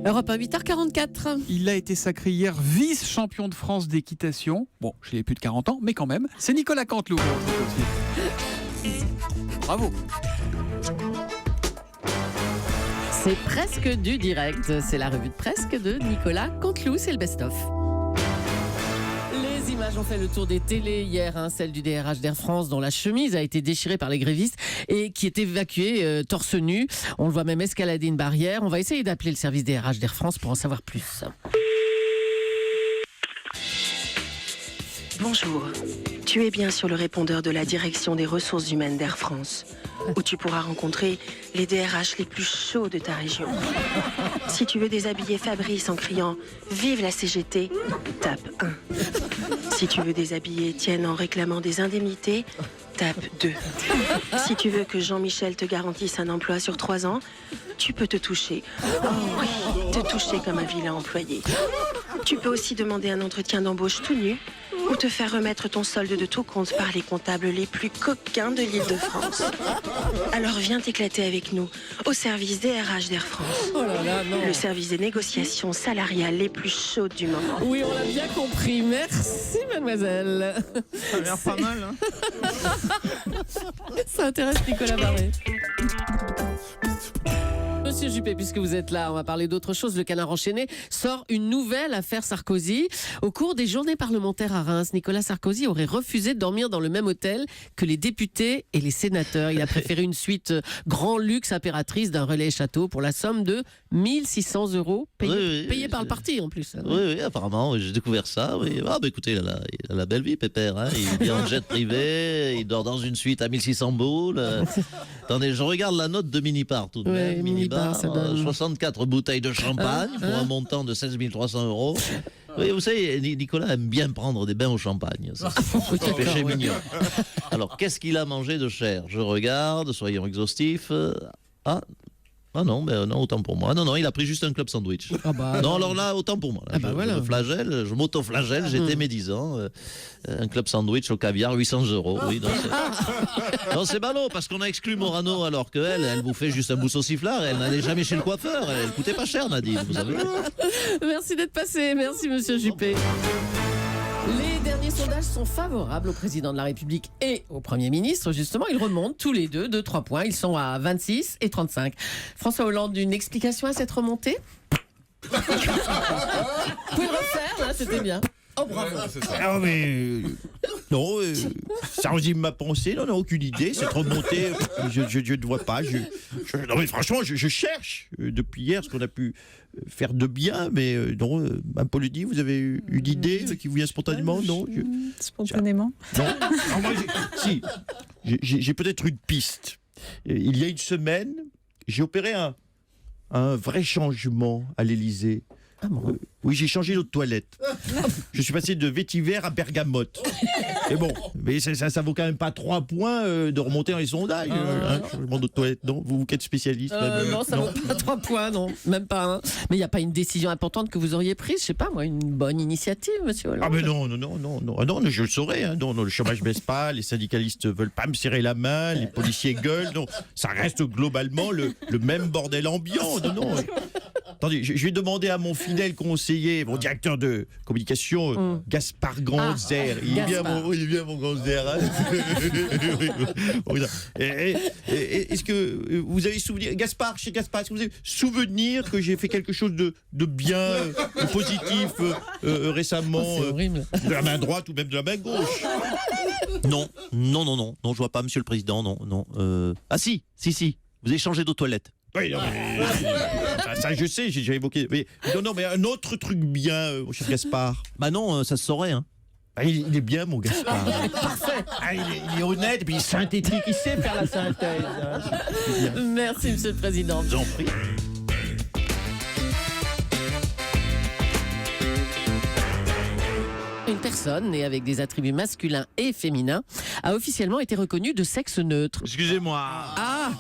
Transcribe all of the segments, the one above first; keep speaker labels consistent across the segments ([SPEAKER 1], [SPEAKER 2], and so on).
[SPEAKER 1] Europe 1, 8h44.
[SPEAKER 2] Il a été sacré hier vice-champion de France d'équitation. Bon, je n'ai plus de 40 ans, mais quand même. C'est Nicolas Canteloup. Bravo.
[SPEAKER 1] C'est presque du direct. C'est la revue de presque de Nicolas Canteloup. C'est le best-of. Les images ont fait le tour des télés hier, celle du DRH d'Air France dont la chemise a été déchirée par les grévistes et qui est évacué torse nu. On le voit même escalader une barrière. On va essayer d'appeler le service DRH d'Air France pour en savoir plus.
[SPEAKER 3] Bonjour, tu es bien sur le répondeur de la direction des ressources humaines d'Air France, où tu pourras rencontrer les DRH les plus chauds de ta région. Si tu veux déshabiller Fabrice en criant « Vive la CGT », tape 1. Si tu veux déshabiller Étienne en réclamant des indemnités, tape 2. Si tu veux que Jean-Michel te garantisse un emploi sur 3 ans, tu peux te toucher. Oh oui, te toucher comme un vilain employé. Tu peux aussi demander un entretien d'embauche tout nu ou te faire remettre ton solde de tout compte par les comptables les plus coquins de l'Île-de-France. Alors viens t'éclater avec nous au service DRH d'Air France.
[SPEAKER 1] Oh là là, non.
[SPEAKER 3] Le service des négociations salariales les plus chaudes du moment.
[SPEAKER 1] Oui, on l'a bien compris. Merci, mademoiselle.
[SPEAKER 2] Ça a l'air pas mal, hein.
[SPEAKER 1] Ça intéresse Nicolas Barré. Monsieur Juppé, puisque vous êtes là, on va parler d'autre chose. Le Canard enchaîné sort une nouvelle affaire Sarkozy. Au cours des journées parlementaires à Reims, Nicolas Sarkozy aurait refusé de dormir dans le même hôtel que les députés et les sénateurs. Il a préféré une suite grand luxe impératrice d'un relais château pour la somme de 1 600 € payés par le parti en plus.
[SPEAKER 4] Oui, apparemment, j'ai découvert ça. Oui. Ah, bah, écoutez, il a la belle vie, Pépère. Hein. Il vient en jet privé, il dort dans une suite à 1600 boules. Attendez, je regarde la note de Minipar tout de même.
[SPEAKER 1] Minibar, ça donne
[SPEAKER 4] 64 bouteilles de champagne pour un montant de 16 300 €. Oui, vous savez, Nicolas aime bien prendre des bains au champagne. C'est un petit péché mignon. Alors, qu'est-ce qu'il a mangé de cher? Je regarde, soyons exhaustifs. Non, autant pour moi. Non, il a pris juste un club sandwich. Non, alors là, autant pour moi. Là, je m'auto-flagelle, j'étais médisant. Un club sandwich au caviar, 800 €. Oui, non, c'est ballot, parce qu'on a exclu Morano alors qu'elle, elle bouffait juste un bousseau sifflard, elle n'allait jamais chez le coiffeur. Elle coûtait pas cher, Nadine, vous savez.
[SPEAKER 1] Merci d'être passé, merci monsieur Juppé. Les derniers sondages sont favorables au président de la République et au Premier ministre. Justement, ils remontent tous les deux de 3 points. Ils sont à 26 et 35. François Hollande, une explication à cette remontée? Vous pouvez le refaire, là, c'était bien. Oh, bravo.
[SPEAKER 5] Ah, mais non, ça résume ma pensée. Non, aucune idée. Cette remontée, je ne vois pas. Non, mais franchement, je cherche depuis hier ce qu'on a pu faire de bien. Mais non, Mme Polony, vous avez eu une idée qui vous vient spontanément? Non,
[SPEAKER 6] spontanément.
[SPEAKER 5] Non. Non, moi, j'ai peut-être une piste. Il y a une semaine, j'ai opéré un vrai changement à l'Élysée.
[SPEAKER 1] Ah bon.
[SPEAKER 5] Oui, j'ai changé d'eau de toilette. Je suis passé de vétiver à bergamote. Et bon, mais ça vaut quand même pas 3 points de remonter dans les sondages. Changement d'eau de toilette, non? Vous qui êtes spécialiste.
[SPEAKER 1] Non, ça vaut pas 3 points, non. Même pas un. Mais il n'y a pas une décision importante que vous auriez prise? Je sais pas, moi, une bonne initiative, monsieur Hollande?
[SPEAKER 5] Ah, mais non. Ah, non, je le saurais. Hein. Non, le chômage baisse pas, les syndicalistes veulent pas me serrer la main, les policiers gueulent. Non, ça reste globalement le même bordel ambiant. Non. Attendez, je vais demander à mon fidèle conseiller, mon directeur de communication, Gaspard Grandzer. Il est bien mon Grandzer. Est-ce que vous avez souvenir, chez Gaspard, est-ce que vous avez souvenir que j'ai fait quelque chose de bien, de positif récemment, de la main droite ou même de la main gauche?
[SPEAKER 4] Non, je vois pas, monsieur le président, non. Ah si, vous avez changé d'eau de toilette.
[SPEAKER 5] Oui, non, mais ça je sais, j'ai déjà évoqué. Mais un autre truc bien, mon cher Gaspard.
[SPEAKER 4] Bah non, ça se saurait, hein.
[SPEAKER 5] Ah, il est bien, mon Gaspard.
[SPEAKER 1] Parfait.
[SPEAKER 5] Ah, il est honnête, et puis il est synthétique, il sait faire la synthèse.
[SPEAKER 1] Merci, monsieur le président.
[SPEAKER 5] J'en prie.
[SPEAKER 1] Une personne née avec des attributs masculins et féminins a officiellement été reconnue de sexe neutre.
[SPEAKER 7] Excusez-moi.
[SPEAKER 1] Ah,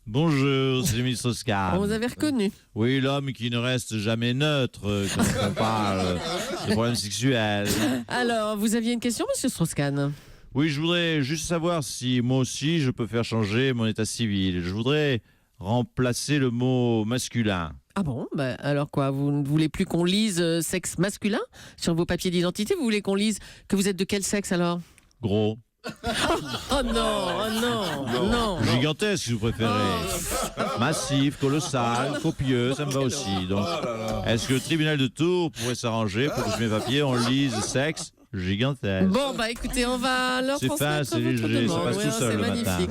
[SPEAKER 7] Bonjour, c'est Miss Oscar.
[SPEAKER 1] on vous avait reconnu.
[SPEAKER 7] Oui, l'homme qui ne reste jamais neutre quand on parle de problèmes sexuels.
[SPEAKER 1] Alors, vous aviez une question, monsieur Strauss-Kahn?
[SPEAKER 7] Oui, je voudrais juste savoir si moi aussi je peux faire changer mon état civil. Je voudrais remplacer le mot masculin.
[SPEAKER 1] Ah bon, bah alors quoi, vous ne voulez plus qu'on lise sexe masculin sur vos papiers d'identité? Vous voulez qu'on lise que vous êtes de quel sexe alors?
[SPEAKER 7] Gros.
[SPEAKER 1] Oh non.
[SPEAKER 7] Gigantesque, si vous préférez. Massif, colossal, copieux, ça me va aussi. Donc, est-ce que le tribunal de Tours pourrait s'arranger pour que sur mes papiers, on lise sexe gigantesque?
[SPEAKER 1] Bon, bah écoutez, on va leur
[SPEAKER 7] C'est fin,
[SPEAKER 1] transmettre
[SPEAKER 7] c'est
[SPEAKER 1] votre
[SPEAKER 7] léger, ça
[SPEAKER 1] demande.
[SPEAKER 7] passe tout seul
[SPEAKER 1] C'est
[SPEAKER 7] le matin.
[SPEAKER 1] magnifique.